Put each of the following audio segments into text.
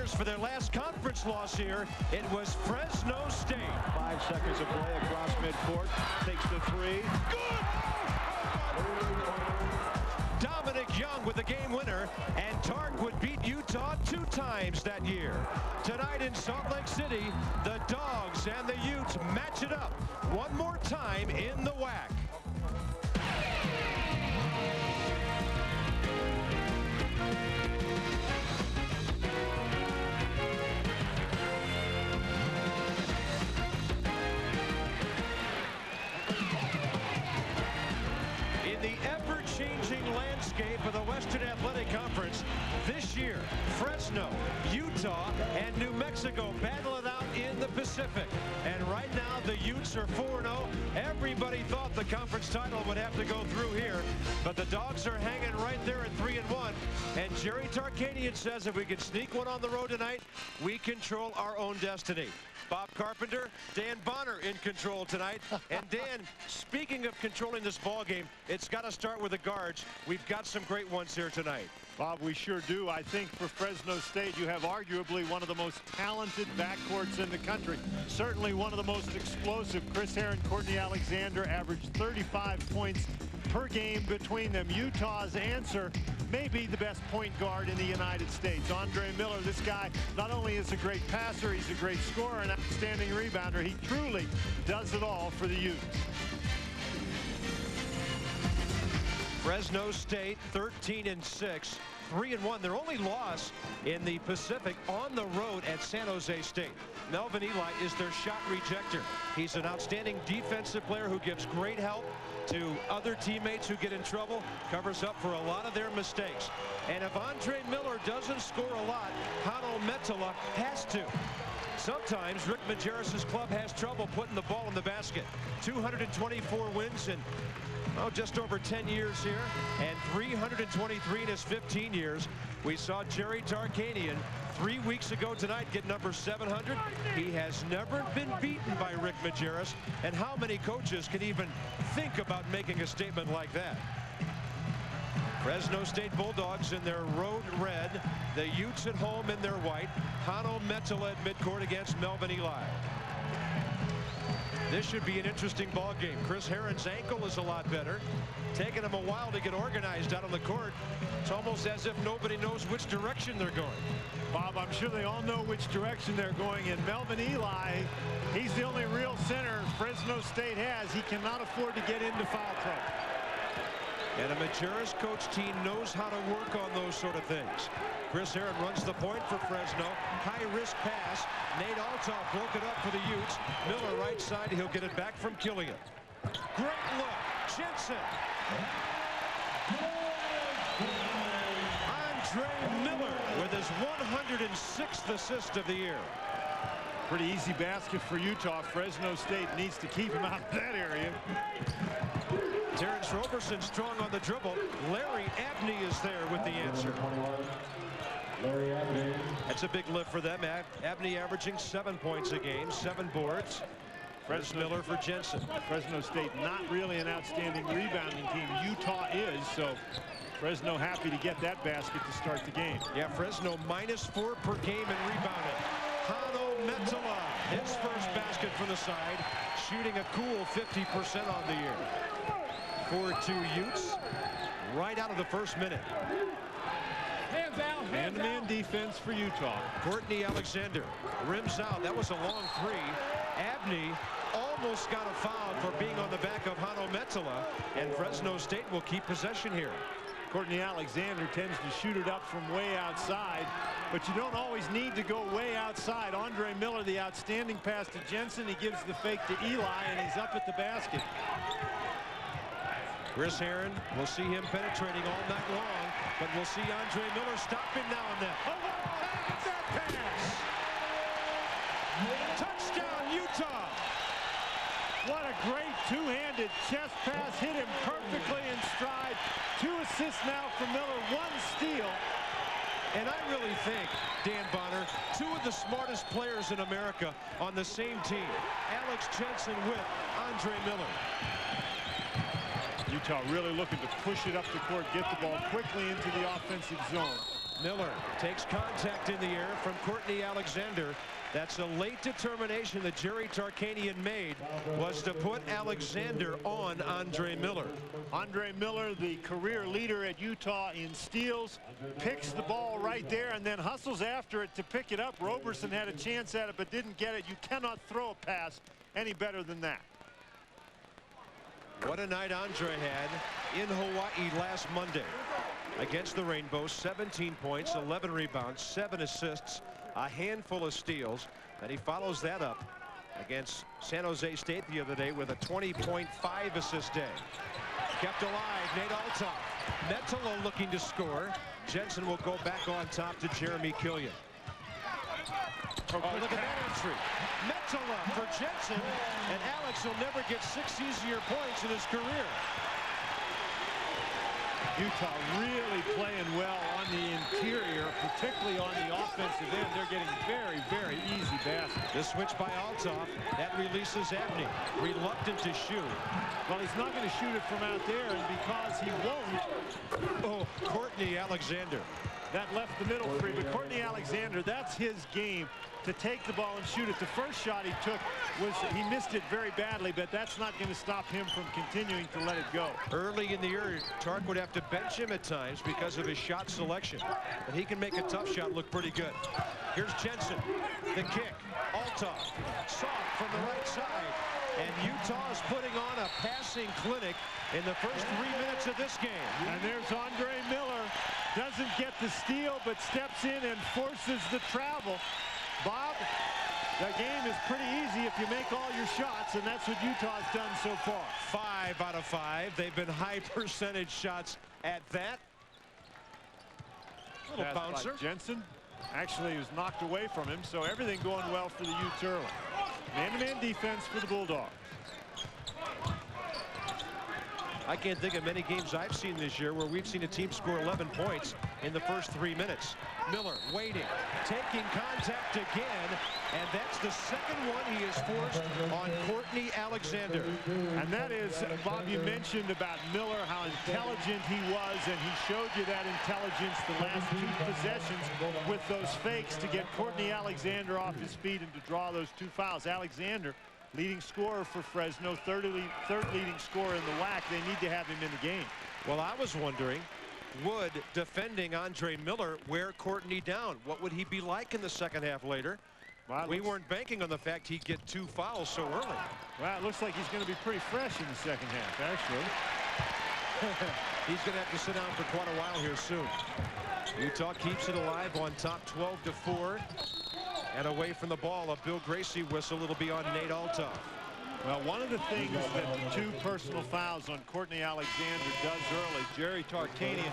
Bulldoggers for their last conference loss here. It was Fresno State. 5 seconds of play across midcourt. Takes the three. Good! Dominic Young with the game winner, and Tark would beat Utah 2 times that year. Tonight in Salt Lake City, the Dogs and the Utes match it up one more time in the WAC. In the ever-changing landscape of the Western Athletic Conference, this year, Fresno, Utah, and New Mexico battle it out in the Pacific. And right now, the Utes are 4-0. Everybody thought the conference title would have to go through here, but the Dogs are hanging right there at 3-1. And Jerry Tarkanian says if we can sneak one on the road tonight, we control our own destiny. Bob Carpenter, Dan Bonner in control tonight. And Dan, speaking of controlling this ball game, it's got to start with the guards. We've got some great ones here tonight. Bob, we sure do. I think for Fresno State, you have arguably one of the most talented backcourts in the country. Certainly one of the most explosive. Chris Herron, Courtney Alexander averaged 35 points per game between them. Utah's answer may be the best point guard in the United States. Andre Miller, this guy not only is a great passer, he's a great scorer, an outstanding rebounder. He truly does it all for the Utes. Fresno State 13-6, 3-1. Their only loss in the Pacific on the road at San Jose State. Melvin Eli is their shot rejecter. He's an outstanding defensive player who gives great help to other teammates who get in trouble, covers up for a lot of their mistakes. And if Andre Miller doesn't score a lot, Hano Metala has to. Sometimes Rick Majerus' club has trouble putting the ball in the basket. 224 wins in just over 10 years here, and 323 in his 15 years. We saw Jerry Tarkanian 3 weeks ago tonight get number 700. He has never been beaten by Rick Majerus, and how many coaches can even think about making a statement like that? Fresno State Bulldogs in their road red, the Utes at home in their white. Hano Metala at midcourt against Melvin Eli. This should be an interesting ball game. Chris Herron's ankle is a lot better. Taking him a while to get organized out on the court. It's almost as if nobody knows which direction they're going. Bob, I'm sure they all know which direction they're going. And Melvin Eli, he's the only real center Fresno State has. He cannot afford to get into foul trouble. And a Majerus coach team knows how to work on those sort of things. Chris Herron runs the point for Fresno. High-risk pass. Nate Althoff broke it up for the Utes. Miller right side. He'll get it back from Killian. Great look. Jensen. Andre Miller with his 106th assist of the year. Pretty easy basket for Utah. Fresno State needs to keep him out of that area. Terrence Roberson strong on the dribble. Larry Abney is there with the answer. That's a big lift for them. Abney averaging 7 points a game, 7 boards. Fresno Miller for Jensen. Fresno State not really an outstanding rebounding team. Utah is, so Fresno happy to get that basket to start the game. Yeah, Fresno -4 per game in rebounding. Hano Metala, his first basket from the side, shooting a cool 50% on the year. 4-2 Utes right out of the first minute. Man-to-man defense for Utah. Courtney Alexander rims out. That was a long three. Abney almost got a foul for being on the back of Hano Metala, and Fresno State will keep possession here. Courtney Alexander tends to shoot it up from way outside, but you don't always need to go way outside. Andre Miller, the outstanding pass to Jensen. He gives the fake to Eli, and he's up at the basket. Chris Herron, we'll see him penetrating all night long, but we'll see Andre Miller stopping now and then. Oh, that pass! Touchdown, Utah! What a great two-handed chest pass. Hit him perfectly in stride. 2 assists now for Miller, 1 steal. And I really think, Dan Bonner, 2 of the smartest players in America on the same team. Alex Jensen with Andre Miller. Utah really looking to push it up the court, get the ball quickly into the offensive zone. Miller takes contact in the air from Courtney Alexander. That's a late determination that Jerry Tarkanian made, was to put Alexander on Andre Miller. Andre Miller, the career leader at Utah in steals, picks the ball right there and then hustles after it to pick it up. Roberson had a chance at it but didn't get it. You cannot throw a pass any better than that. What a night Andre had in Hawaii last Monday against the Rainbows. 17 points, 11 rebounds, 7 assists, a handful of steals, and he follows that up against San Jose State the other day with a 20.5 assist day. Kept alive, Nate Althoff. Metala looking to score. Jensen will go back on top to Jeremy Killian. Oh, look at that entry. Metala for Jensen, and Alex will never get 6 easier points in his career. Utah really playing well on the interior, particularly on the offensive end. They're getting very, very easy baskets. The switch by Althoff, that releases Abney, reluctant to shoot. Well, he's not going to shoot it from out there, and because he won't. Oh, Courtney Alexander. That left the middle free, but Courtney Alexander, that's his game, to take the ball and shoot it. The first shot he took he missed it very badly, but that's not going to stop him from continuing to let it go. Early in the year, Tark would have to bench him at times because of his shot selection, but he can make a tough shot look pretty good. Here's Jensen, the kick, Althoff, soft from the right side, and Utah is putting on a passing clinic in the first 3 minutes of this game. And there's Andre Miller, doesn't get the steal, but steps in and forces the travel. Bob, the game is pretty easy if you make all your shots, and that's what Utah's done so far. 5 out of 5. They've been high percentage shots at that. Little Pass bouncer. by Jensen. Actually, he was knocked away from him, so everything going well for the Utes early. Man-to-man defense for the Bulldogs. I can't think of many games I've seen this year where we've seen a team score 11 points in the first 3 minutes. Miller waiting, taking contact again, and that's the second one he has forced on Courtney Alexander. And that is, Bob, you mentioned about Miller, how intelligent he was, and he showed you that intelligence the last 2 possessions with those fakes to get Courtney Alexander off his feet and to draw those 2 fouls. Alexander, leading scorer for Fresno, third leading scorer in the WAC. They need to have him in the game. Well, I was wondering, would defending Andre Miller wear Courtney down? What would he be like in the second half later? Well, we weren't banking on the fact he'd get 2 fouls so early. Well, it looks like he's going to be pretty fresh in the second half, actually. He's going to have to sit down for quite a while here soon. Utah keeps it alive on top 12-4. And away from the ball, a Bill Gracie whistle. It'll be on Nate Althoff. Well, one of the things that the 2 personal fouls on Courtney Alexander does early, Jerry Tarkanian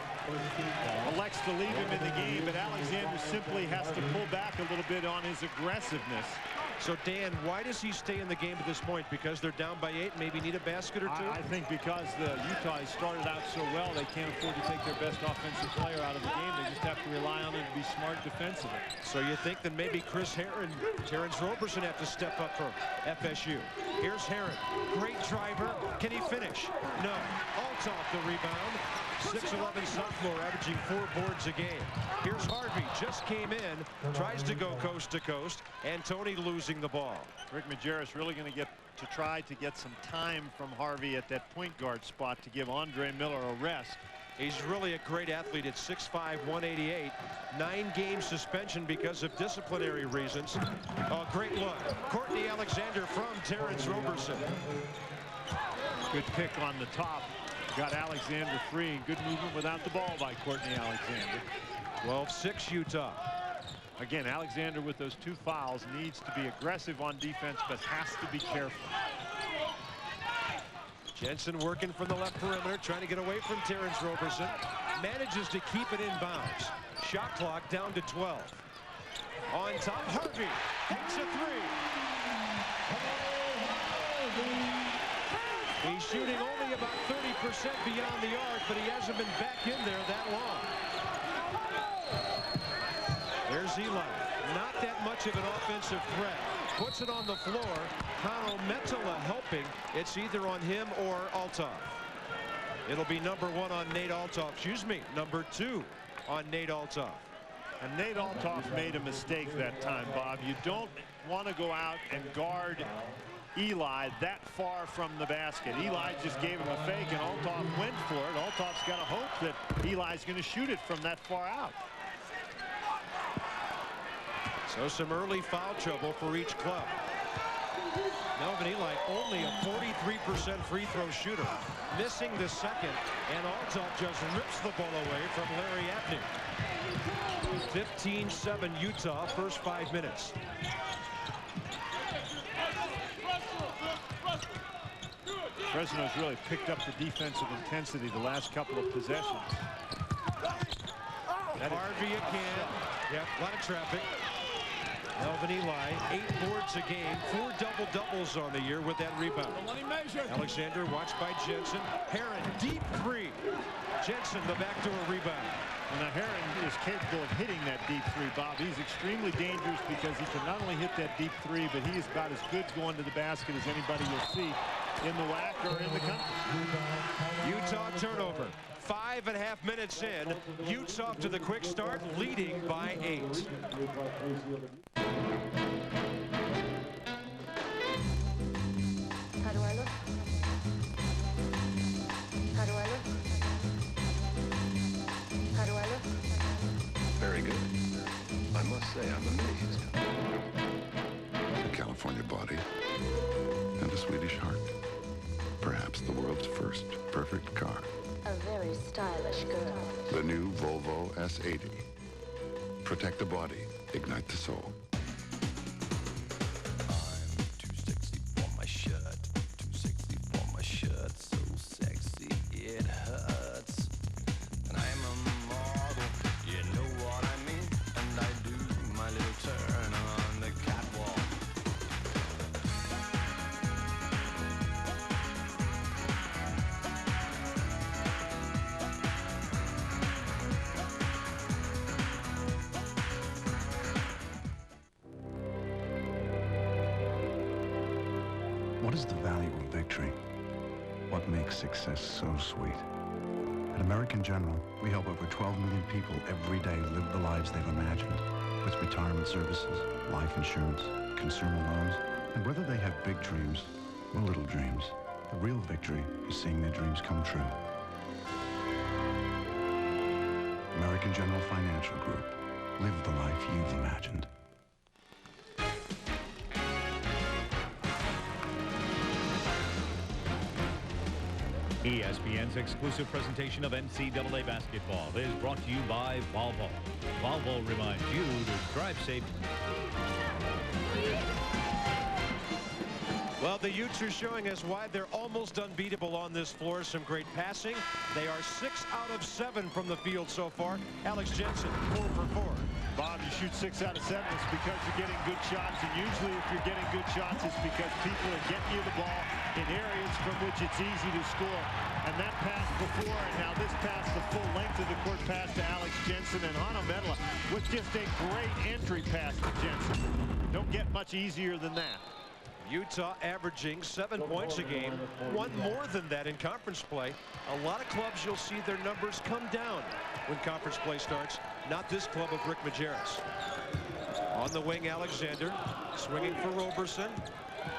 elects to leave him in the game, but Alexander simply has to pull back a little bit on his aggressiveness. So, Dan, why does he stay in the game at this point? Because they're down by 8, maybe need a basket or 2? I think because the Utah has started out so well, they can't afford to take their best offensive player out of the game. They just have to rely on him to be smart defensively. So you think that maybe Chris Herron, Terrence Roberson have to step up for FSU. Here's Herron, great driver. Can he finish? No. Althoff the rebound. 6'11" sophomore averaging 4 boards a game. Here's Harvey, just came in, tries to go coast to coast, and Tony losing the ball. Rick Majerus really going to try to get some time from Harvey at that point guard spot to give Andre Miller a rest. He's really a great athlete at 6'5", 188. 9-game suspension because of disciplinary reasons. Oh, great look. Courtney Alexander from Terrence Roberson. Good pick on the top. Got Alexander free, and good movement without the ball by Courtney Alexander. 12-6 Utah. Again, Alexander with those 2 fouls needs to be aggressive on defense, but has to be careful. Jensen working from the left perimeter, trying to get away from Terrence Roberson. Manages to keep it in bounds. Shot clock down to 12. On top, Harvey hits a 3. He's shooting only about 30% beyond the arc, but he hasn't been back in there that long. There's Eli. Not that much of an offensive threat. Puts it on the floor. Kano Metala helping. It's either on him or Althoff. It'll be number 1 on Nate Althoff. Excuse me, number 2 on Nate Althoff. And Nate Althoff made a mistake that time, Bob. You don't want to go out and guard Eli that far from the basket. Eli just gave him a fake, and Althoff went for it. Althoff's got to hope that Eli's going to shoot it from that far out. So some early foul trouble for each club. Melvin Eli only a 43% free throw shooter, missing the second, and Althoff just rips the ball away from Larry Abney. 15-7 Utah, first 5 minutes. Fresno's really picked up the defensive intensity the last couple of possessions. Harvey again. Yep, a lot of traffic. Melvin Eli, 8 boards a game, 4 double-doubles on the year with that rebound. Alexander watched by Jensen. Herron, deep three. Jensen, the backdoor rebound. Now Herron is capable of hitting that deep three, Bob. He's extremely dangerous because he can not only hit that deep three, but he is about as good going to the basket as anybody you'll see in the WAC or in the country. Utah turnover. 5.5 minutes in. Utes off to the quick start, leading by 8. How do I look? How do I look? How do I look? Very good. I must say, I'm amazed. A California body and a Swedish heart. Perhaps the world's first perfect car. A very stylish girl. The new Volvo S80. Protect the body, ignite the soul. I'm too sexy for my shirt. Too sexy for my shirt. So sexy it hurts. And I'm a model, you know what I mean. And I do my little turn on the catwalk. What is the value of victory? What makes success so sweet? At American General, we help over 12 million people every day live the lives they've imagined, with retirement services, life insurance, consumer loans, and whether they have big dreams or little dreams, the real victory is seeing their dreams come true. American General Financial Group. Live the life you've imagined. ESPN's exclusive presentation of NCAA basketball is brought to you by Volvo. Volvo reminds you to drive safe. Well, the Utes are showing us why they're almost unbeatable on this floor. Some great passing. They are 6 out of 7 from the field so far. Alex Jensen, 4 for 4. Bob, you shoot 6 out of 7. It's because you're getting good shots. And usually if you're getting good shots, it's because people are getting you the ball in areas from which it's easy to score. And that pass before, and now this pass, the full length of the court pass to Alex Jensen, and Hanno Medela with just a great entry pass to Jensen. Don't get much easier than that. Utah averaging 7 points a game, 1 more than that in conference play. A lot of clubs you'll see their numbers come down when conference play starts. Not this club of Rick Majerus. On the wing, Alexander swinging for Roberson.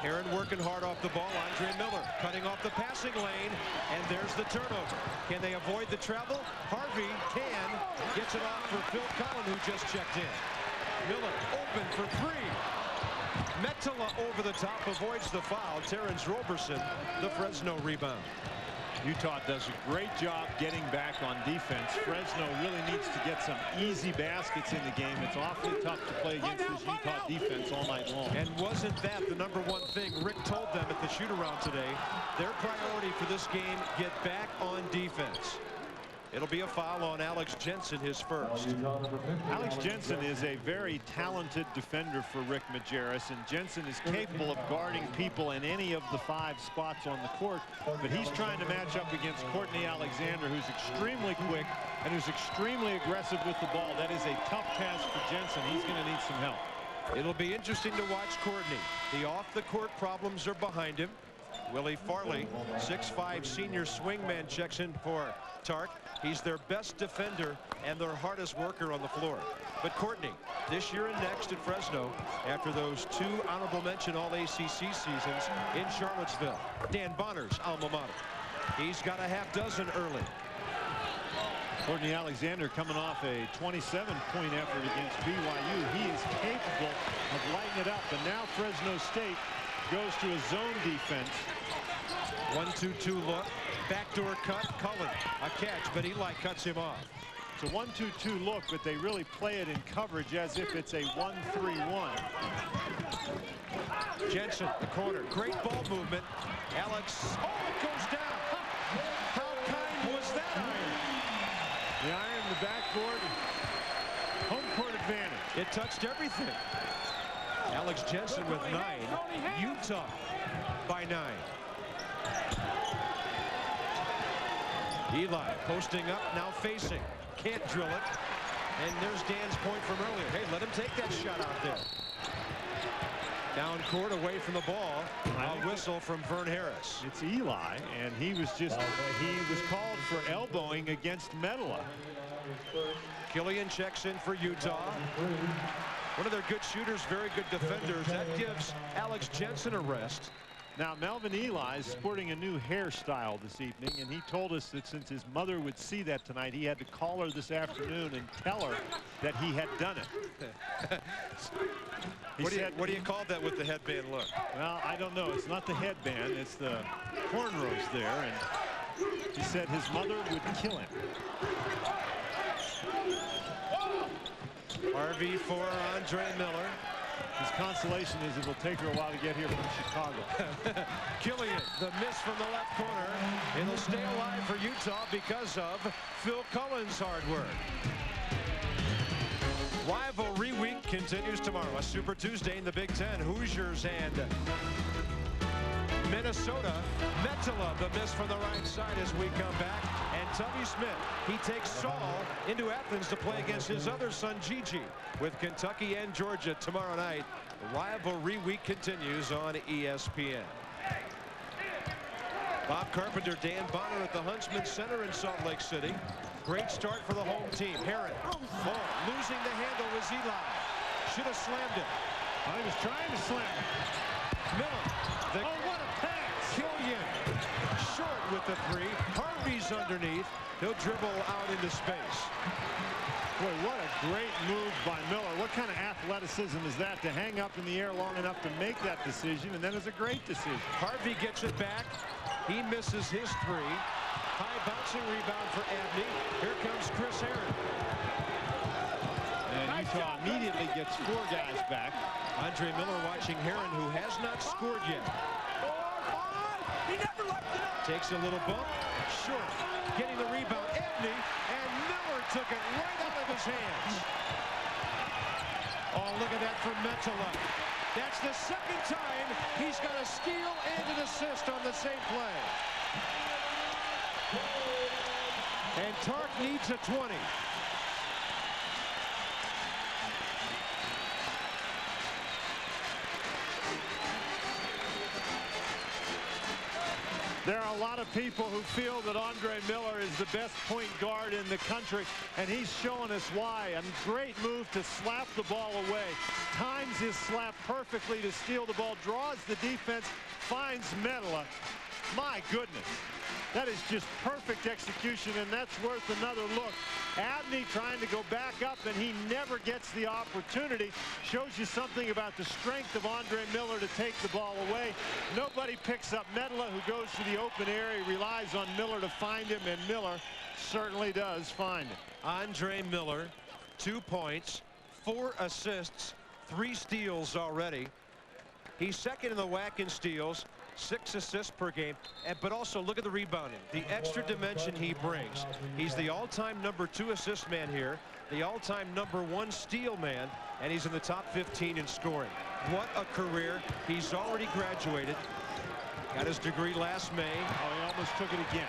Herron working hard off the ball. Andre Miller cutting off the passing lane, and there's the turnover. Can they avoid the travel? Harvey can. Gets it off for Phil Collin, who just checked in. Miller open for 3. Metala over the top, avoids the foul. Terrence Roberson, the Fresno rebound. Utah does a great job getting back on defense. Fresno really needs to get some easy baskets in the game. It's awfully tough to play against this Utah defense all night long. And wasn't that the number 1 thing Rick told them at the shoot-around today? Their priority for this game, get back on defense. It'll be a foul on Alex Jensen, his first. Alex Jensen is a very talented defender for Rick Majerus, and Jensen is capable of guarding people in any of the 5 spots on the court, but he's trying to match up against Courtney Alexander, who's extremely quick and who's extremely aggressive with the ball. That is a tough task for Jensen. He's going to need some help. It'll be interesting to watch Courtney. The off-the-court problems are behind him. Willie Farley, 6'5" senior swingman, checks in for Tark. He's their best defender and their hardest worker on the floor. But Courtney, this year and next at Fresno, after those 2 honorable mention all-ACC seasons in Charlottesville, Dan Bonner's alma mater. He's got a half dozen early. Courtney Alexander coming off a 27-point effort against BYU. He is capable of lighting it up. And now Fresno State goes to a zone defense. 1-2-2 look. Backdoor cut. Cullen. A catch, but Eli cuts him off. It's a 1-2-2 look, but they really play it in coverage as if it's a 1-3-1. Jensen, the corner. Great ball movement. Alex. Oh, it goes down. How kind was that iron? The iron, the backboard. Home court advantage. It touched everything. Alex Jensen with 9. Utah by 9. Eli posting up, now facing. Can't drill it. And there's Dan's point from earlier. Hey, let him take that shot out there. Down court, away from the ball. A whistle from Vern Harris. It's Eli, and he was called for elbowing against Medela. Killian checks in for Utah. One of their good shooters, very good defenders. That gives Alex Jensen a rest. Now, Melvin Eli is sporting a new hairstyle this evening, and he told us that since his mother would see that tonight, he had to call her this afternoon and tell her that he had done it. What do you call that with the headband look? Well, I don't know. It's not the headband. It's the cornrows there, and he said his mother would kill him. RV for Andre Miller. His consolation is it will take her a while to get here from Chicago. Killian, the miss from the left corner. It'll stay alive for Utah because of Phil Cullen's hard work. Rivalry week continues tomorrow. A Super Tuesday in the Big Ten. Hoosiers and Minnesota. Metala, the miss from the right side as we come back. And Tubby Smith, he takes Saul into Athens to play against his other son, Gigi, with Kentucky and Georgia tomorrow night. Rivalry week continues on ESPN. Bob Carpenter, Dan Bonner at the Huntsman Center in Salt Lake City. Great start for the home team. Herron, losing the handle was Eli. Should have slammed it. He was trying to slam it. Miller. What a pass! Killian, short with the 3. Harvey's underneath. He'll dribble out into space. Boy, what a great move by Miller. What kind of athleticism is that to hang up in the air long enough to make that decision, and then it's a great decision. Harvey gets it back. He misses his 3. High bouncing rebound for Abney. Here comes Chris Herron. And Utah immediately gets 4 guys back. Andre Miller watching Herron, who has not scored yet. He never left it up. Takes a little bump. Short. Getting the rebound. Abney. And Miller took it right out of his hands. Oh, look at that for Metala. That's the second time he's got a steal and an assist on the same play. And Tark needs a 20. There are a lot of people who feel that Andre Miller is the best point guard in the country, and he's showing us why. A great move to slap the ball away. Times his slap perfectly to steal the ball, draws the defense, finds Medela. My goodness. That is just perfect execution, and that's worth another look. Abney trying to go back up, and he never gets the opportunity. Shows you something about the strength of Andre Miller to take the ball away. Nobody picks up Medela, who goes to the open area, relies on Miller to find him, and Miller certainly does find him. Andre Miller, 2 points, 4 assists, 3 steals already. He's second in the WAC in steals. 6 assists per game, but also look at the rebounding, the extra dimension he brings. He's the all-time #2 assist man here, the all-time #1 steal man, and he's in the top 15 in scoring. What a career. He's already graduated, got his degree last May. Oh, he almost took it again.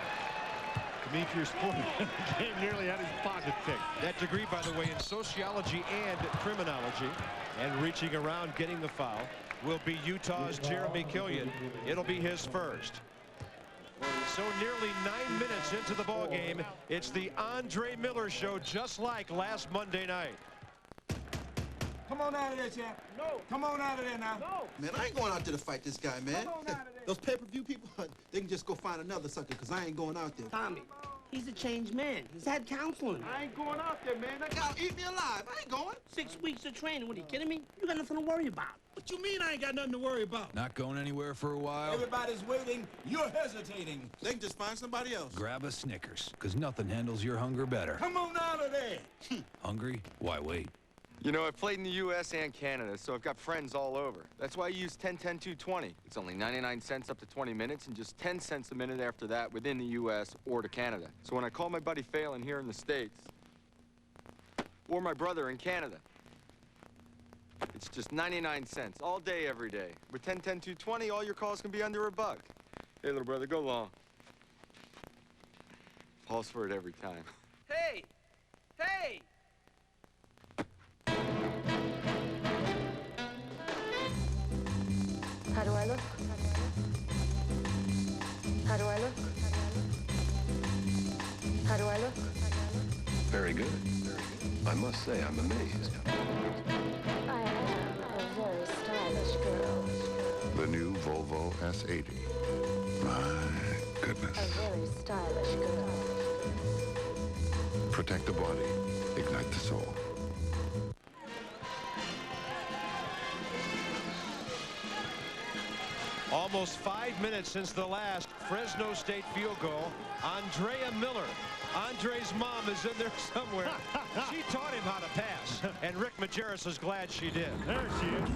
Demetrius Porter game nearly had his pocket picked. That degree, by the way, in sociology and criminology, and reaching around, getting the foul. will be Utah's Jeremy Killian. It'll be his first. So nearly 9 minutes into the ball game, it's the Andre Miller show, just like last Monday night. Come on out of there, champ. No. Come on out of there now. No. Man, I ain't going out there to fight this guy, man. Come on out of there. Those pay-per-view people, they can just go find another sucker, because I ain't going out there. Tommy, he's a changed man. He's had counseling. I ain't going out there, man. That guy'll eat me alive. I ain't going. 6 weeks of training. What, are you kidding me? You got nothing to worry about. What you mean I ain't got nothing to worry about? Not going anywhere for a while? Everybody's waiting. You're hesitating. They can just find somebody else. Grab a Snickers, because nothing handles your hunger better. Come on out of there. Hungry? Why wait? You know, I've played in the U.S. and Canada, so I've got friends all over. That's why I use 10-10-2-20. It's only 99 cents up to 20 minutes and just 10 cents a minute after that within the U.S. or to Canada. So when I call my buddy Phelan here in the States, or my brother in Canada, it's just 99 cents all day, every day. With 10-10-2-20, all your calls can be under $1. Hey, little brother, go long. Pause for it every time. Hey! Hey! How do I look? How do I look? How do I look? Very good. I must say, I'm amazed. I am a very stylish girl. The new Volvo S80. My goodness. A very stylish girl. Protect the body, ignite the soul. Almost 5 minutes since the last Fresno State field goal. Andrea Miller. Andre's mom is in there somewhere. She taught him how to pass, and Rick Majerus is glad she did. There she is.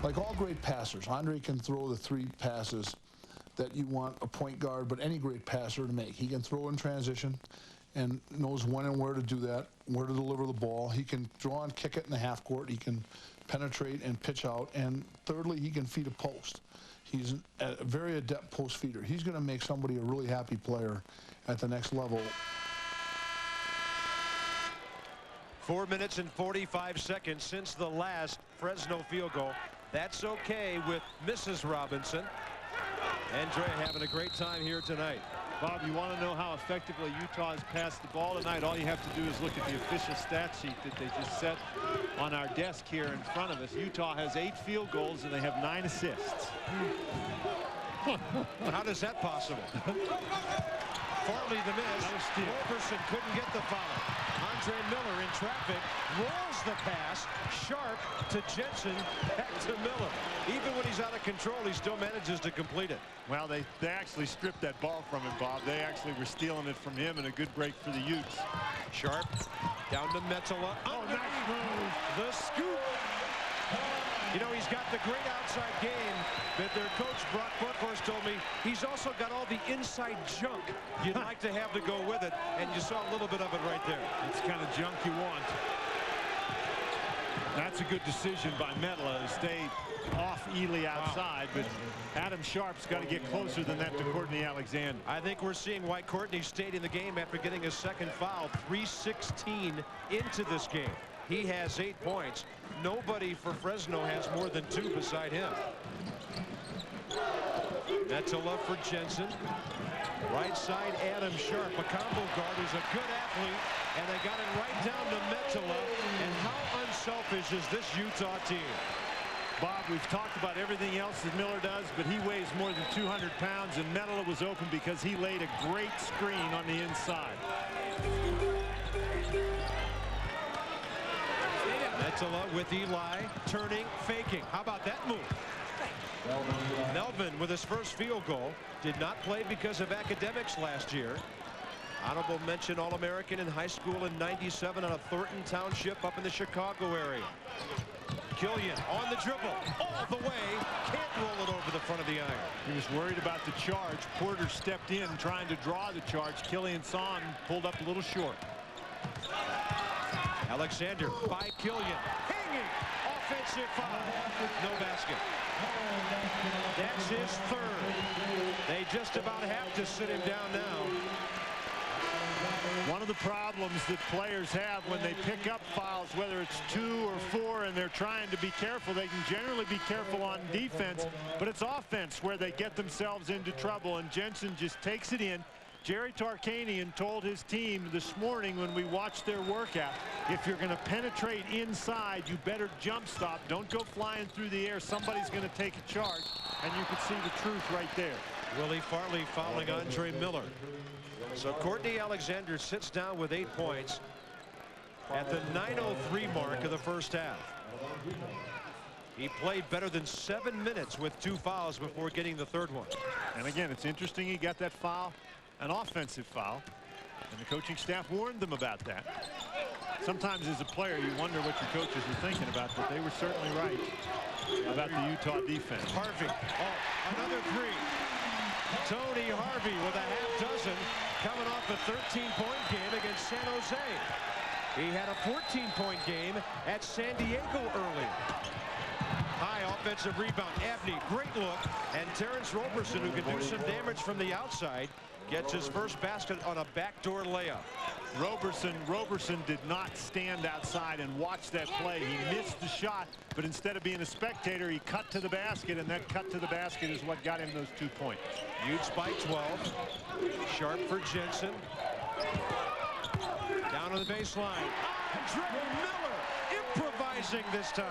Like all great passers, Andre can throw the 3 passes that you want a point guard, but any great passer to make. He can throw in transition and knows when and where to do that, where to deliver the ball. He can draw and kick it in the half court. He can penetrate and pitch out. And thirdly, he can feed a post. He's a very adept post feeder. He's going to make somebody a really happy player at the next level. 4 minutes and 45 seconds since the last Fresno field goal. That's okay with Mrs. Robinson. Andrea having a great time here tonight. Bob, you want to know how effectively Utah has passed the ball tonight? All you have to do is look at the official stat sheet that they just set on our desk here in front of us. Utah has 8 field goals and they have 9 assists. How is that possible? Farley the miss. Roberson couldn't get the foul. Andre Miller in traffic rolls the pass. Sharp to Jensen, back to Miller. Even when he's out of control, he still manages to complete it. Well, they actually stripped that ball from him, Bob. They actually were stealing it from him, and a good break for the Utes. Sharp down to Metala. Oh, nice move. The scoop. You know, he's got the great outside game, but their coach, Brock Burkhorst, told me he's also got all the inside junk you'd like to have to go with it, and you saw a little bit of it right there. It's the kind of junk you want. That's a good decision by Metala to stay off Ely outside, but Adam Sharp's got to get closer than that to Courtney Alexander. I think we're seeing why Courtney stayed in the game after getting a second foul. 3:16 into this game. He has 8 points. Nobody for Fresno has more than 2 beside him. That's a love for Jensen. Right side, Adam Sharp, a combo guard who's a good athlete, and they got it right down to Metala. And how unselfish is this Utah team? Bob, we've talked about everything else that Miller does, but he weighs more than 200 pounds, and Metala was open because he laid a great screen on the inside. Metala with Eli, turning, faking. How about that move? Melvin with his first field goal. Did not play because of academics last year. Honorable mention All-American in high school in '97 out of Thornton Township up in the Chicago area. Killian on the dribble all the way. Can't roll it over the front of the iron. He was worried about the charge. Porter stepped in trying to draw the charge. Killian saw him, pulled up a little short. Alexander by Killian. Hanging. Offensive foul. No basket. That's his third. They just about have to sit him down now. One of the problems that players have when they pick up fouls, whether it's 2 or 4, and they're trying to be careful, they can generally be careful on defense, but it's offense where they get themselves into trouble, and Jensen just takes it in. Jerry Tarkanian told his team this morning when we watched their workout, if you're going to penetrate inside, you better jump stop. Don't go flying through the air. Somebody's going to take a charge, and you can see the truth right there. Willie Farley fouling Andre Miller. So Courtney Alexander sits down with 8 points at the 9:03 mark of the first half. He played better than 7 minutes with 2 fouls before getting the third one. And again, it's interesting he got that foul, an offensive foul, and the coaching staff warned them about that. Sometimes as a player you wonder what your coaches are thinking about, but they were certainly right about the Utah defense. Harvey, another 3. Tony Harvey with a half dozen, coming off a 13-point game against San Jose. He had a 14-point game at San Diego earlier. High offensive rebound. Abney, great look. And Terrence Roberson, who can do some damage from the outside, gets his first basket on a backdoor layup. Roberson did not stand outside and watch that play. He missed the shot, but instead of being a spectator, he cut to the basket, and that cut to the basket is what got him those 2 points. Utes by 12. Sharp for Jensen. Down on the baseline. Andre Miller improvising this time.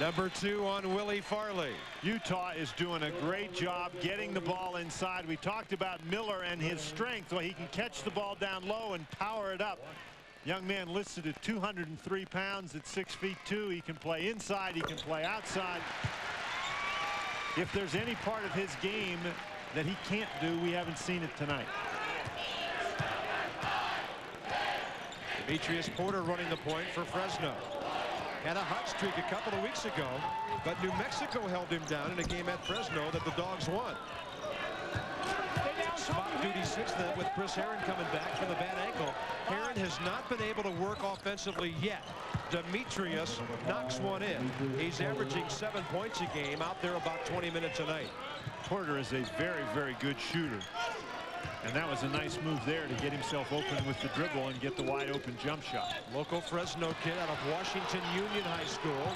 Number 2 on Willie Farley. Utah is doing a great job getting the ball inside. We talked about Miller and his strength. Well, he can catch the ball down low and power it up. Young man listed at 203 pounds at 6'2". He can play inside. He can play outside. If there's any part of his game that he can't do, we haven't seen it tonight. Demetrius Porter running the point for Fresno. Had a hot streak a couple of weeks ago, but New Mexico held him down in a game at Fresno that the Dogs won. Spot duty 6th then with Chris Herron coming back from the bad ankle. Herron has not been able to work offensively yet. Demetrius knocks one in. He's averaging 7 points a game, out there about 20 minutes a night. Porter is a very, very good shooter. And that was a nice move there to get himself open with the dribble and get the wide open jump shot. Local Fresno kid out of Washington Union High School.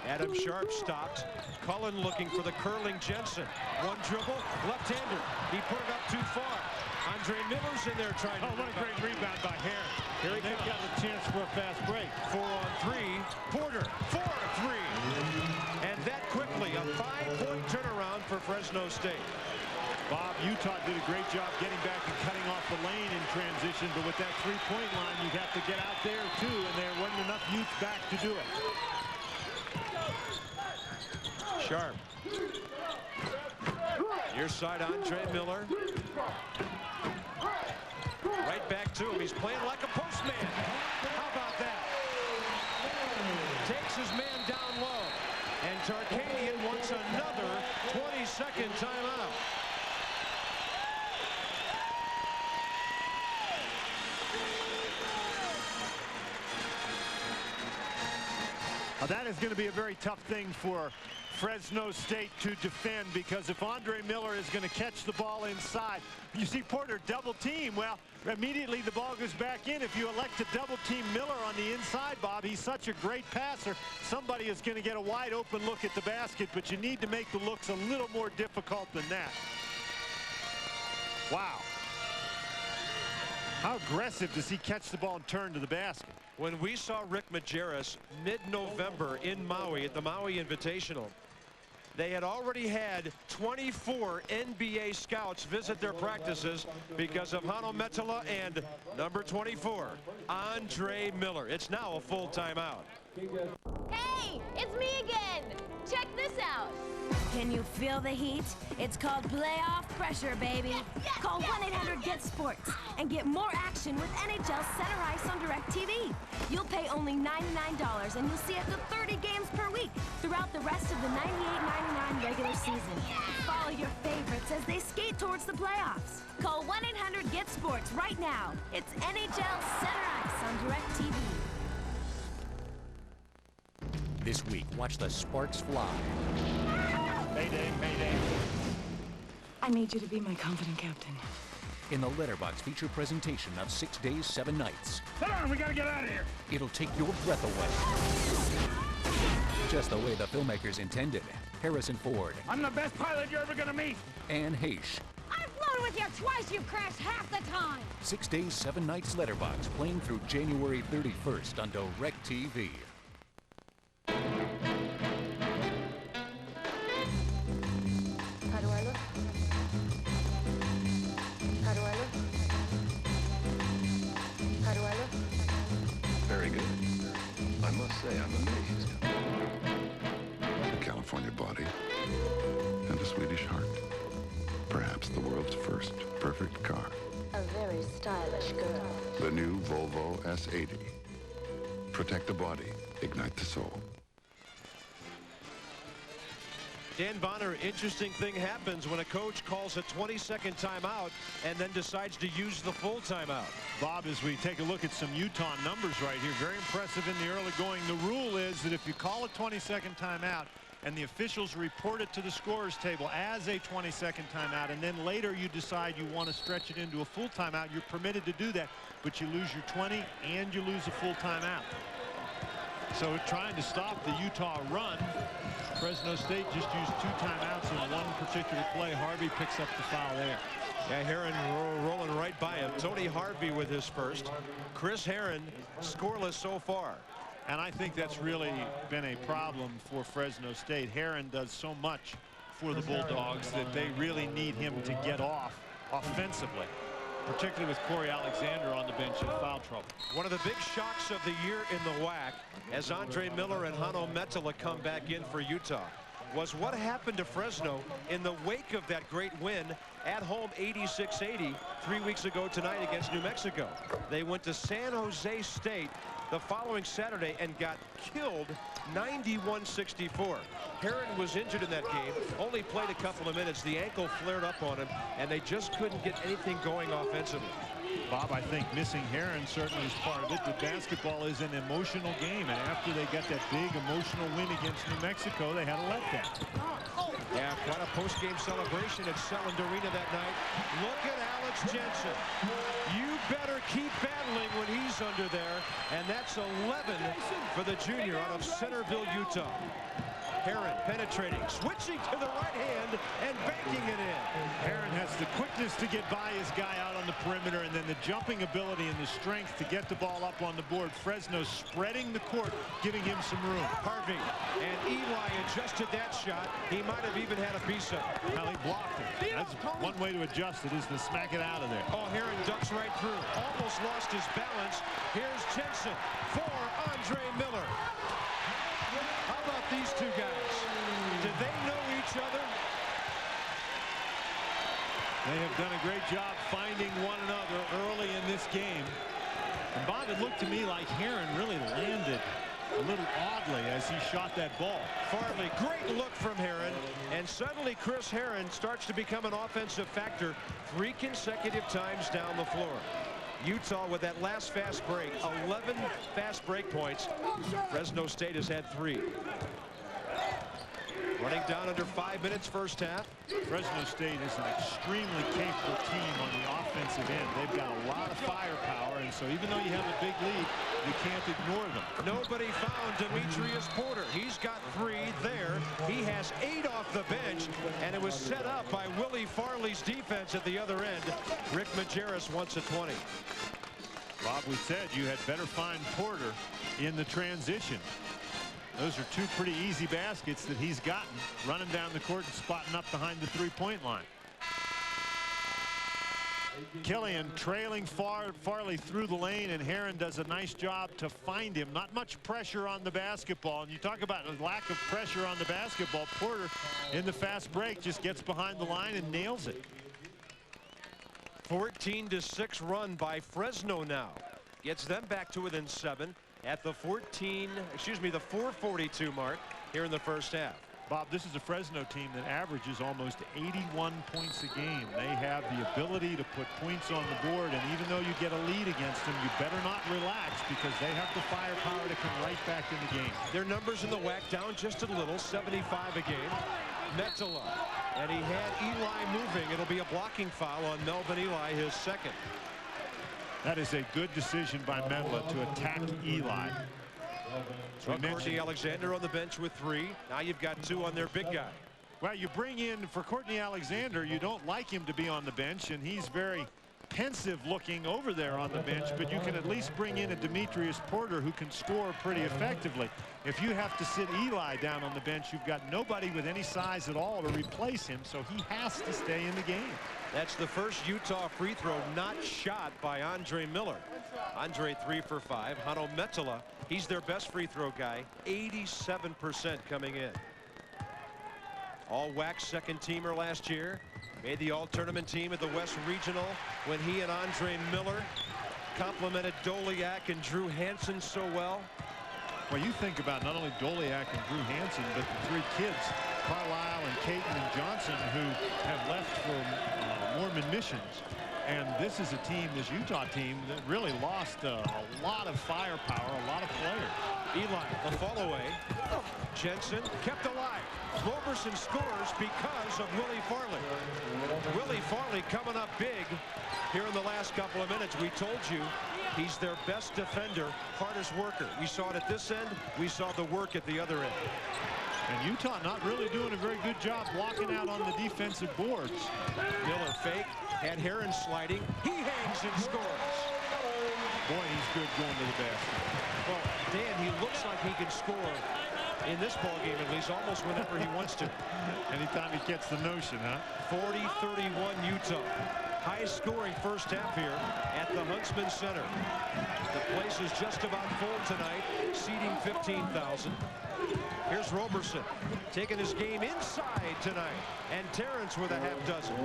Adam Sharp stopped. Cullen looking for the curling Jensen. One dribble, left-hander. He put it up too far. Andre Miller's in there trying to. Oh, what a great rebound by Herron. Here he got a chance for a fast break. 4 on 3. Porter, 4 on 3. And that quickly, a 5-point turnaround for Fresno State. Bob, Utah did a great job getting back and cutting off the lane in transition, but with that 3-point line, you'd have to get out there too, and there wasn't enough Utes back to do it. Sharp. Near side, Andre Miller. Right back to him. He's playing like a postman. How about that? Takes his man down low. And Tarkanian wants another 20-second timeout. Now that is going to be a very tough thing for Fresno State to defend, because if Andre Miller is going to catch the ball inside, you see Porter double team. Well, immediately the ball goes back in. If you elect to double team Miller on the inside, Bob, he's such a great passer. Somebody is going to get a wide open look at the basket, but you need to make the looks a little more difficult than that. Wow. How aggressive does he catch the ball and turn to the basket? When we saw Rick Majerus mid-November in Maui at the Maui Invitational, they had already had 24 NBA scouts visit their practices because of Hano Metala and number 24, Andre Miller. It's now a full timeout. Hey, it's me again. Check this out. Can you feel the heat? It's called playoff pressure, baby. Call 1-800-GET-SPORTS and get more action with NHL Center Ice on DirecTV. You'll pay only $99 and you'll see up to 30 games per week throughout the rest of the $98.99 regular season. Follow your favorites as they skate towards the playoffs. Call 1-800-GET-SPORTS right now. It's NHL Center Ice on DirecTV. This week, watch the sparks fly. Mayday, mayday. I need you to be my confident captain. In the Letterbox feature presentation of 6 Days, 7 Nights. Come on, we gotta get out of here. It'll take your breath away. Just the way the filmmakers intended. Harrison Ford. I'm the best pilot you're ever gonna meet. Anne Heche. I've flown with you twice. You crashed half the time. 6 Days, 7 Nights Letterbox, playing through January 31st on DirecTV. How do I look? How do I look? How do I look? Very good. I must say, I'm amazed. A California body and a Swedish heart. Perhaps the world's first perfect car. A very stylish girl. The new Volvo S80. Protect the body, ignite the soul. Dan Bonner, interesting thing happens when a coach calls a 20-second timeout and then decides to use the full timeout. Bob, as we take a look at some Utah numbers right here, very impressive in the early going. The rule is that if you call a 20-second timeout and the officials report it to the scorer's table as a 20-second timeout, and then later you decide you want to stretch it into a full timeout, you're permitted to do that, but you lose your 20 and you lose a full timeout. So trying to stop the Utah run, Fresno State just used 2 timeouts in one particular play. Harvey picks up the foul there. Yeah, Herron rolling right by him. Tony Harvey with his first. Chris Herron scoreless so far. And I think that's really been a problem for Fresno State. Herron does so much for the Bulldogs that they really need him to get off offensively, particularly with Corey Alexander on the bench in foul trouble. One of the big shocks of the year in the WAC, as Andre Miller and Hanno Metala come back in for Utah, was what happened to Fresno in the wake of that great win at home 86-80 3 weeks ago tonight against New Mexico. They went to San Jose State the following Saturday and got killed 91-64. Herron was injured in that game, only played a couple of minutes. The ankle flared up on him, and they just couldn't get anything going offensively. Bob, I think missing Herron certainly is part of it. The basketball is an emotional game, and after they got that big emotional win against New Mexico, they had a letdown. Yeah, quite a post-game celebration at Selland Arena that night. Look at Alex Jensen. You better keep battling when he's under there, and that's 11 for the junior out of Centerville, Utah. Herron penetrating, switching to the right hand and banking it in. Herron has the quickness to get by his guy out on the perimeter, and then the jumping ability and the strength to get the ball up on the board. Fresno spreading the court, giving him some room. Harvey and Eli adjusted that shot. He might have even had a piece of it. Well, he blocked it. That's one way to adjust it, is to smack it out of there. Oh, Herron ducks right through. Almost lost his balance. Here's Jensen for Andre Miller. How about these two guys? Do they know each other? They have done a great job finding one another early in this game. And Bob, it looked to me like Herron really landed a little oddly as he shot that ball. Farley, great look from Herron, and suddenly Chris Herron starts to become an offensive factor 3 consecutive times down the floor. Utah with that last fast break, 11 fast break points. Fresno State has had 3. Running down under 5 minutes first half. Fresno State is an extremely capable team on the offensive end. They've got a lot of firepower, and so even though you have a big lead, you can't ignore them. Nobody found Demetrius Porter. He's got 3 there. He has 8 off the bench, and it was set up by Willie Farley's defense at the other end. Rick Majerus wants a 20. Bob, we said you had better find Porter in the transition. Those are 2 pretty easy baskets that he's gotten, running down the court and spotting up behind the 3-point line. Killian trailing Farley through the lane, and Herron does a nice job to find him. Not much pressure on the basketball, and you talk about a lack of pressure on the basketball. Porter in the fast break just gets behind the line and nails it. 14-6 run by Fresno now. Gets them back to within 7 at the 4:42 mark here in the first half. Bob, this is a Fresno team that averages almost 81 points a game. They have the ability to put points on the board, and even though you get a lead against them, you better not relax because they have the firepower to come right back in the game. Their numbers in the WAC down just a little, 75 a game. Metala, and he had Eli moving. It'll be a blocking foul on Melvin Eli, his second. That is a good decision by Metala to attack Eli. So Courtney Alexander on the bench with 3. Now you've got 2 on their big guy. Well, you bring in for Courtney Alexander, you don't like him to be on the bench, and he's very pensive looking over there on the bench, but you can at least bring in a Demetrius Porter who can score pretty effectively. If you have to sit Eli down on the bench, you've got nobody with any size at all to replace him, so he has to stay in the game. That's the first Utah free throw not shot by Andre Miller. Andre 3 for 5. Hano Metala, he's their best free throw guy, 87% coming in. All WAC second teamer last year. Made the all-tournament team at the West Regional when he and Andre Miller complimented Doliak and Drew Hansen so well. Well, you think about not only Doliak and Drew Hansen, but the 3 kids, Carlisle and Caton and Johnson, who have left for Mormon missions. And this is a team, this Utah team, that really lost a lot of firepower, a lot of players. Eli, the fall away. Jensen kept alive. Roberson scores because of Willie Farley. Willie Farley coming up big here in the last couple of minutes. We told you he's their best defender, hardest worker. We saw it at this end. We saw the work at the other end. And Utah not really doing a very good job blocking out on the defensive boards. Miller fake, had Heron sliding. He hangs and scores. Boy, he's good going to the basket. Well, Dan, he looks like he can score in this ball game at least almost whenever he wants to. Anytime he gets the notion, huh? 40-31 Utah. High scoring first half here at the Huntsman Center. The place is just about full tonight, seating 15,000. Here's Roberson taking his game inside tonight, and Terrence with a half dozen.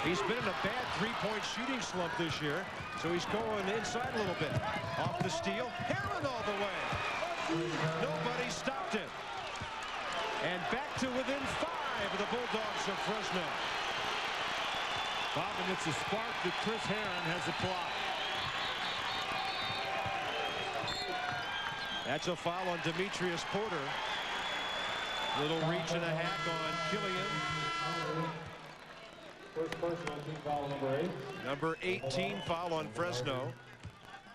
He's been in a bad three-point shooting slump this year, so he's going inside a little bit. Off the steal, Heron all the way. Nobody stopped him. And back to within 5 of the Bulldogs of Fresno. Bob, and it's a spark that Chris Heron has applied. That's a foul on Demetrius Porter. Little reach and a hack on Killian. First personal team foul, number 8. Number 18 foul on Fresno.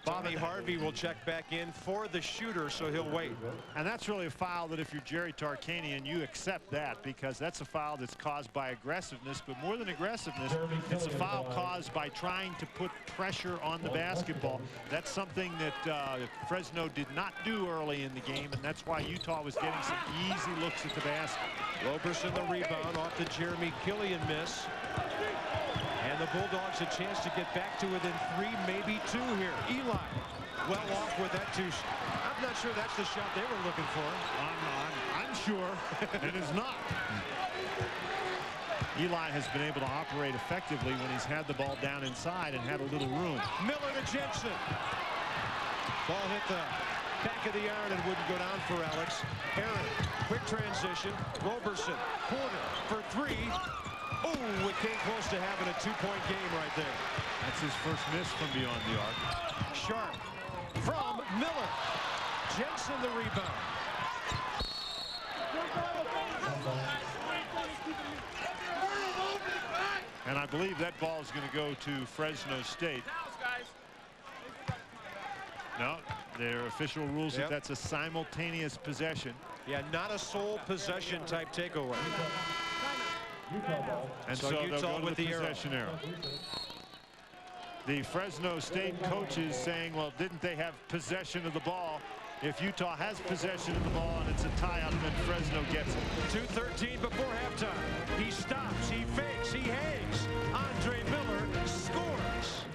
Bobby Harvey will check back in for the shooter, so he'll wait. And that's really a foul that if you're Jerry Tarkanian, you accept that, because that's a foul that's caused by aggressiveness. But more than aggressiveness, it's a foul caused by trying to put pressure on the basketball. That's something that Fresno did not do early in the game, and that's why Utah was getting some easy looks at the basket. Roberson the rebound off the Jeremy Killian miss. And the Bulldogs a chance to get back to within 3, maybe 2 here. Eli well off with that 2. I'm not sure that's the shot they were looking for. I'm sure it is not. Eli has been able to operate effectively when he's had the ball down inside and had a little room. Miller to Jensen. Ball hit the back of the iron and wouldn't go down for Alex. Heron, quick transition. Roberson, Porter for 3. Oh, it came close to having a 2-point game right there. That's his first miss from beyond the arc. Sharp from Miller. Jensen the rebound. And I believe that ball is going to go to Fresno State. No, their official rules that that's a simultaneous possession. Yeah, not a sole possession type takeaway. And so Utah with the possession arrow. The Fresno State coaches saying, well, didn't they have possession of the ball? If Utah has possession of the ball and it's a tie-up, then Fresno gets it. 2:13 before halftime. He stops, he fakes, he hangs. Andre Miller scores.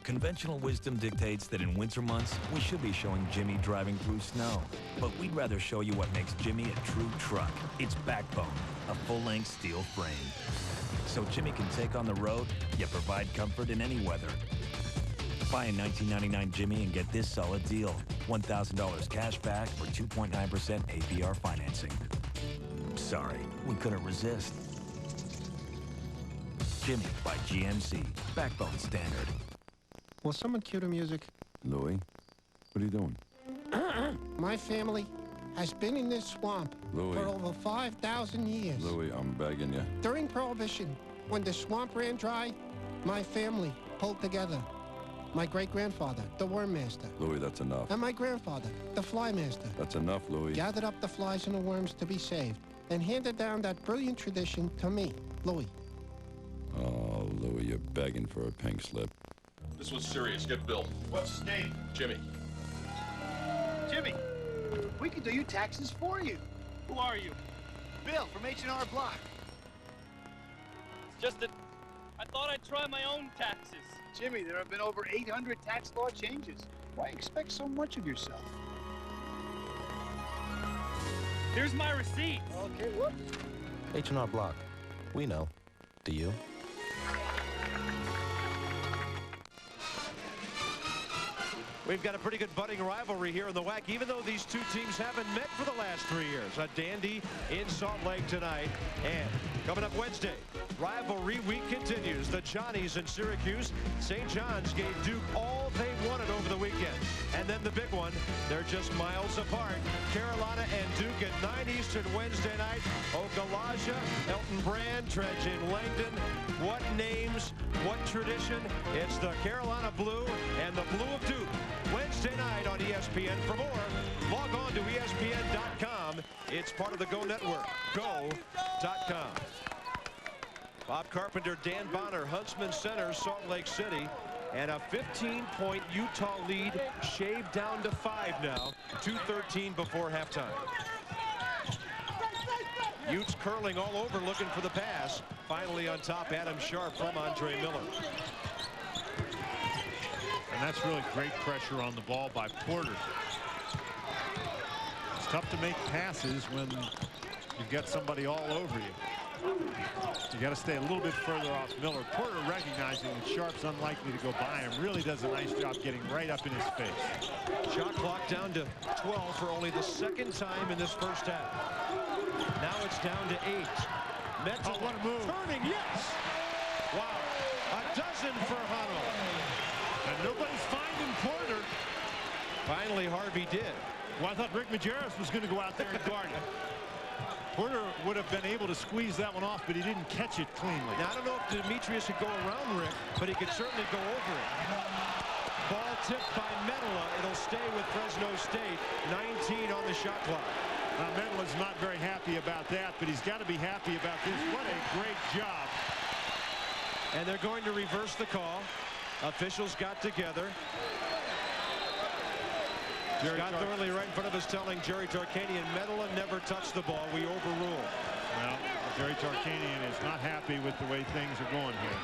Conventional wisdom dictates that in winter months, we should be showing Jimmy driving through snow. But we'd rather show you what makes Jimmy a true truck. Its backbone, a full-length steel frame. So Jimmy can take on the road, yet provide comfort in any weather. Buy a 1999 Jimmy and get this solid deal. $1,000 cash back or 2.9% APR financing. Sorry, we couldn't resist. Jimmy by GMC. Backbone standard. Will someone cue the music? Louie, what are you doing? My family has been in this swamp Louie. for over 5,000 years. Louie, I'm begging you. During Prohibition, when the swamp ran dry, my family pulled together. My great-grandfather, the Worm Master. Louie, that's enough. And my grandfather, the Fly Master. That's enough, Louie. Gathered up the flies and the worms to be saved, and handed down that brilliant tradition to me, Louie. Oh, Louie, you're begging for a pink slip. This one's serious. Get Bill. What's his name? Jimmy. Jimmy, we can do your taxes for you. Who are you? Bill from H&R Block. It's just that I thought I'd try my own taxes. Jimmy, there have been over 800 tax law changes. Why expect so much of yourself? Here's my receipt. Okay, whoop. H&R Block. We know. Do you? We've got a pretty good budding rivalry here in the WAC, even though these two teams haven't met for the last 3 years. A dandy in Salt Lake tonight. And coming up Wednesday, rivalry week continues. The Johnnies in Syracuse. St. John's gave Duke all they wanted over the weekend. And then the big one, they're just miles apart. Carolina and Duke at 9 Eastern Wednesday night. Okalaja, Elton Brand, Dredge in Langdon. What names, what tradition? It's the Carolina Blue and the Blue of Duke. Wednesday night on ESPN. For more, log on to ESPN.com. It's part of the Go Network. Go.com. Bob Carpenter, Dan Bonner, Huntsman Center, Salt Lake City. And a 15-point Utah lead shaved down to 5 now. 2:13 before halftime. Utes curling all over looking for the pass. Finally on top, Adam Sharp from Andre Miller. And that's really great pressure on the ball by Porter. It's tough to make passes when you've got somebody all over you. You got to stay a little bit further off Miller. Porter, recognizing that Sharp's unlikely to go by him, really does a nice job getting right up in his face. Shot clock down to 12 for only the second time in this first half. Now it's down to 8. Metal, what a move. Turning, yes! Wow, a dozen for Hano. And nobody's finding Porter. Finally, Harvey did. Well, I thought Rick Majerus was going to go out there and guard it. Porter would have been able to squeeze that one off, but he didn't catch it cleanly. Now, I don't know if Demetrius could go around Rick, but he could certainly go over it. Ball tipped by Medela. It'll stay with Fresno State. 19 on the shot clock. Medela's not very happy about that, but he's got to be happy about this. What a great job. And they're going to reverse the call. Officials got together. Scott Thorley right in front of us telling Jerry Tarkanian, Medela never touched the ball. We overrule. Well, Jerry Tarkanian is not happy with the way things are going here.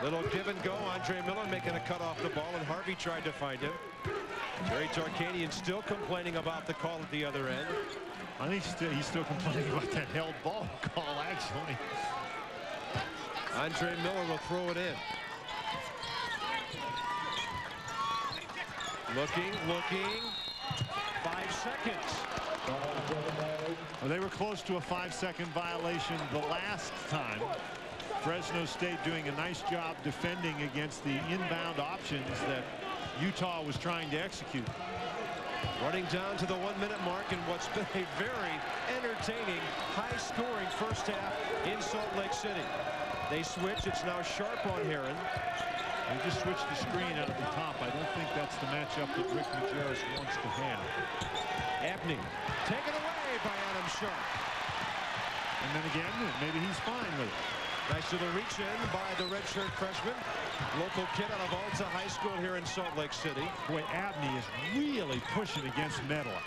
Little give and go. Andre Miller making a cut off the ball, and Harvey tried to find him. Jerry Tarkanian still complaining about the call at the other end. I think he's still complaining about that held ball call, actually. Andre Miller will throw it in. Looking. 5 seconds. Well, they were close to a 5-second violation the last time. Fresno State doing a nice job defending against the inbound options that Utah was trying to execute. Running down to the 1-minute mark in what's been a very entertaining, high-scoring first half in Salt Lake City. They switch. It's now Sharp on Heron. They just switched the screen out at the top. I don't think that's the matchup that Rick Majerus wants to have. Abney taken away by Adam Sharp. And then again, maybe he's fine with it. Nice little reach in by the redshirt freshman. Local kid out of Alta High School here in Salt Lake City. Boy, Abney is really pushing against Medela.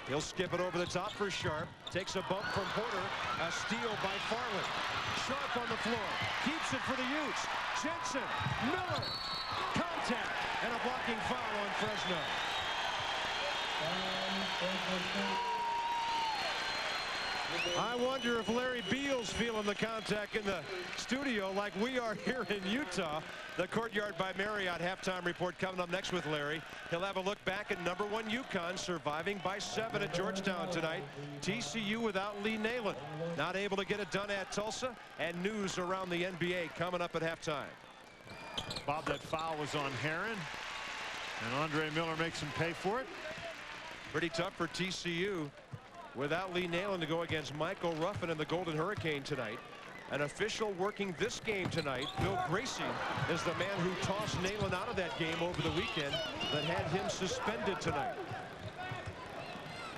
He'll skip it over the top for Sharp. Takes a bump from Porter. A steal by Farley. Sharp on the floor. Keeps it for the Utes. Jensen. Miller. Contact. And a blocking foul on Fresno. I wonder if Larry Beal's feeling the contact in the studio like we are here in Utah. The Courtyard by Marriott halftime report coming up next with Larry. He'll have a look back at #1 UConn surviving by 7 at Georgetown tonight. TCU without Lee Nalen, not able to get it done at Tulsa, and news around the NBA coming up at halftime. Bob, that foul was on Herron, and Andre Miller makes him pay for it. Pretty tough for TCU without Lee Nalen to go against Michael Ruffin and the Golden Hurricane tonight. An official working this game tonight, Bill Gracie, is the man who tossed Nalen out of that game over the weekend that had him suspended tonight.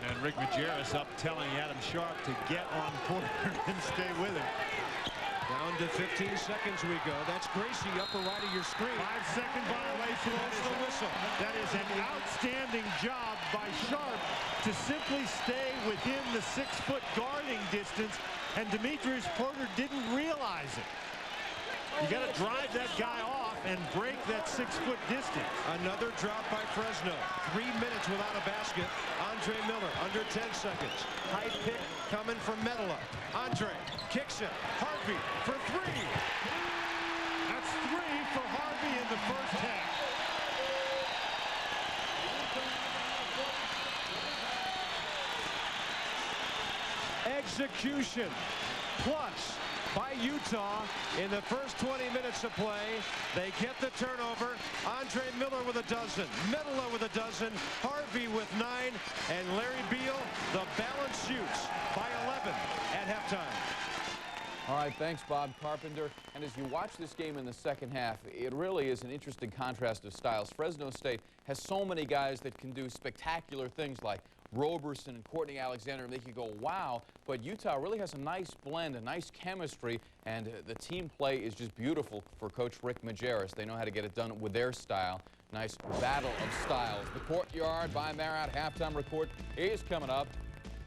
And Rick Majerus up telling Adam Sharp to get on court and stay with him. Down to 15 seconds we go. That's Gracie, upper right of your screen. 5-second violation. The whistle. That is an outstanding job by Sharp to simply stay within the 6-foot guarding distance, and Demetrius Porter didn't realize it. You got to drive that guy off and break that 6-foot distance. Another drop by Fresno. 3 minutes without a basket. Andre Miller under 10 seconds. High pick coming from Medela. Andre kicks it. Harvey for 3. That's 3 for Harvey in the first half. Execution plus by Utah in the first 20 minutes of play. They get the turnover. Andre Miller with a dozen. Medela with a dozen. Harvey with 9. And Larry Beal, the balanced Utes by 11 at halftime. All right, thanks, Bob Carpenter. And as you watch this game in the second half, it really is an interesting contrast of styles. Fresno State has so many guys that can do spectacular things like Roberson and Courtney Alexander make you go, wow. But Utah really has a nice blend, a nice chemistry, and the team play is just beautiful for Coach Rick Majerus. They know how to get it done with their style. Nice battle of styles. The Courtyard by Marriott halftime report is coming up.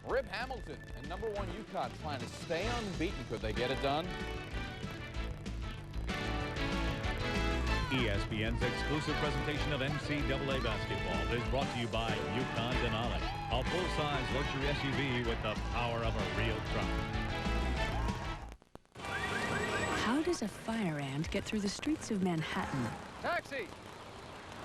Rip Hamilton and #1 UConn trying to stay unbeaten. Could they get it done? ESPN's exclusive presentation of NCAA basketball is brought to you by UConn Denali, a full-size luxury SUV with the power of a real truck. How does a fire ant get through the streets of Manhattan? Taxi!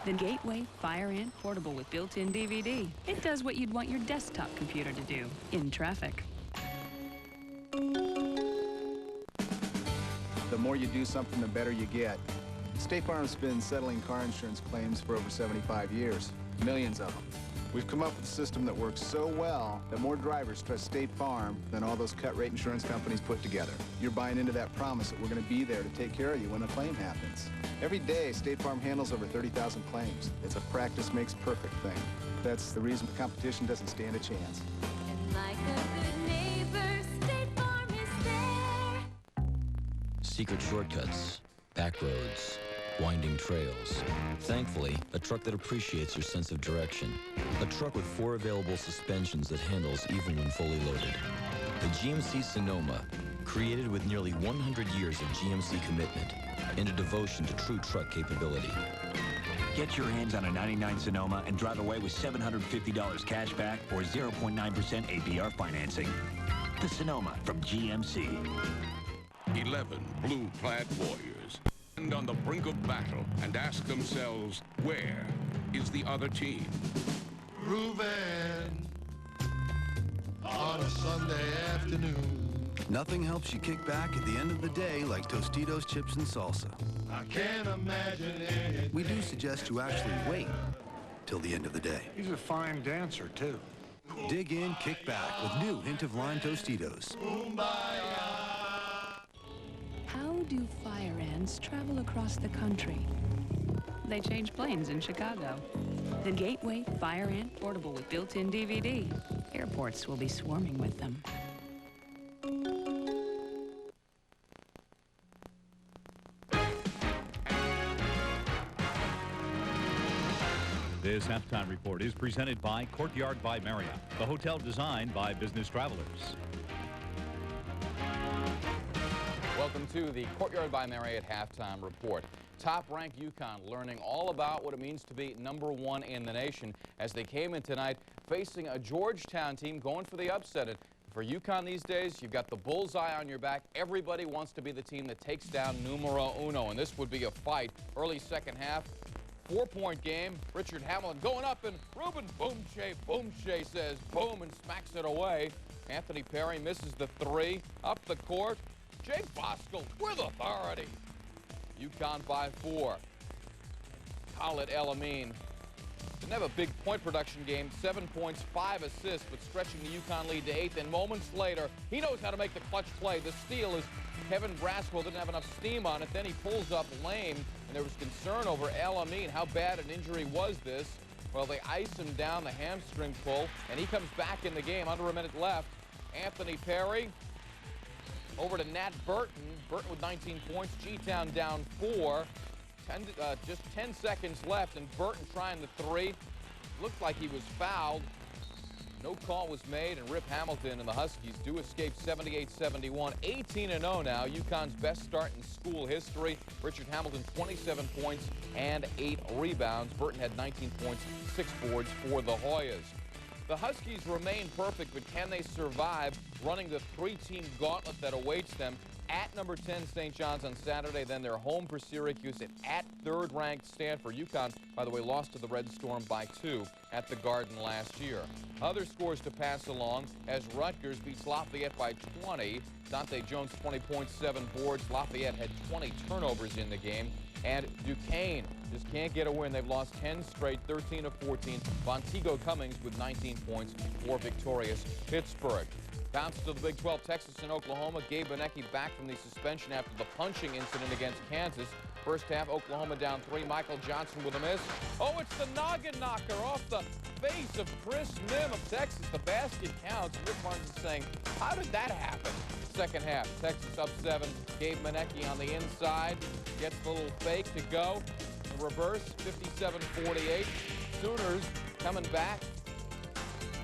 The Gateway Fire Ant Portable with built-in DVD. It does what you'd want your desktop computer to do in traffic. The more you do something, the better you get. State Farm's been settling car insurance claims for over 75 years, millions of them. We've come up with a system that works so well that more drivers trust State Farm than all those cut-rate insurance companies put together. You're buying into that promise that we're going to be there to take care of you when a claim happens. Every day, State Farm handles over 30,000 claims. It's a practice makes perfect thing. That's the reason competition doesn't stand a chance. And like a good neighbor, State Farm is there. Secret shortcuts, back roads, winding trails. Thankfully, a truck that appreciates your sense of direction. A truck with 4 available suspensions that handles even when fully loaded. The GMC Sonoma, created with nearly 100 years of GMC commitment and a devotion to true truck capability. Get your hands on a 99 Sonoma and drive away with $750 cash back or 0.9% APR financing. The Sonoma from GMC. 11 blue-clad warriors stand on the brink of battle and ask themselves, where is the other team? Reuben, on a Sunday afternoon. Nothing helps you kick back at the end of the day like Tostitos chips and salsa. I can't imagine it. We do suggest you actually wait till the end of the day. He's a fine dancer, too. Dig in, kick back with new Hint of Lime Tostitos. How do fire ants travel across the country? They change planes in Chicago. The Gateway Fire Ant Portable with built-in DVD. Airports will be swarming with them. This halftime report is presented by Courtyard by Marriott, the hotel designed by business travelers. Welcome to the Courtyard by Marriott halftime report. Top-ranked UConn learning all about what it means to be #1 in the nation as they came in tonight facing a Georgetown team going for the upset. And For UConn these days, you've got the bullseye on your back. Everybody wants to be the team that takes down numero uno, and this would be a fight. Early second half, 4-point game. Richard Hamilton going up, and Ruben Boomshay says boom and smacks it away. Anthony Perry misses the three. Up the court, Jay Bosco with authority. UConn by 4. Khalid El Amin didn't have a big point production game. 7 points, 5 assists, but stretching the UConn lead to 8th. And moments later, he knows how to make the clutch play. The steal is Kevin Braswell didn't have enough steam on it. Then he pulls up lame, and there was concern over El Amin. How bad an injury was this? Well, they ice him down, the hamstring pull, and he comes back in the game. Under a minute left. Anthony Perry over to Nat Burton. Burton with 19 points. G-Town down 4. Just 10 seconds left, and Burton trying the three. Looked like he was fouled. No call was made, and Rip Hamilton and the Huskies do escape 78-71. 18-0 now, UConn's best start in school history. Richard Hamilton, 27 points and 8 rebounds. Burton had 19 points, 6 boards for the Hoyas. The Huskies remain perfect, but can they survive running the 3-team gauntlet that awaits them? At number 10, St. John's on Saturday, then they're home for Syracuse, and at third-ranked Stanford. UConn, by the way, lost to the Red Storm by 2 at the Garden last year. Other scores to pass along as Rutgers beats Lafayette by 20. Dante Jones, 20 points, 7 boards. Lafayette had 20 turnovers in the game. And Duquesne just can't get a win. They've lost 10 straight, 13 of 14. Vontigo Cummings with 19 points for victorious Pittsburgh. Bounce to the Big 12, Texas and Oklahoma. Gabe Benecki back from the suspension after the punching incident against Kansas. First half, Oklahoma down 3. Michael Johnson with a miss. Oh, it's the noggin knocker off the face of Chris Mim of Texas. The basket counts. Rick Barnes is saying, how did that happen? Second half, Texas up 7. Gabe Benecki on the inside. Gets the little fake to go. The reverse, 57-48. Sooners coming back.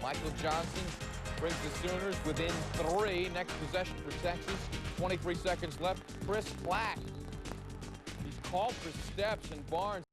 Michael Johnson brings the Sooners within 3. Next possession for Texas. 23 seconds left. Chris Black. He's called for steps, and Barnes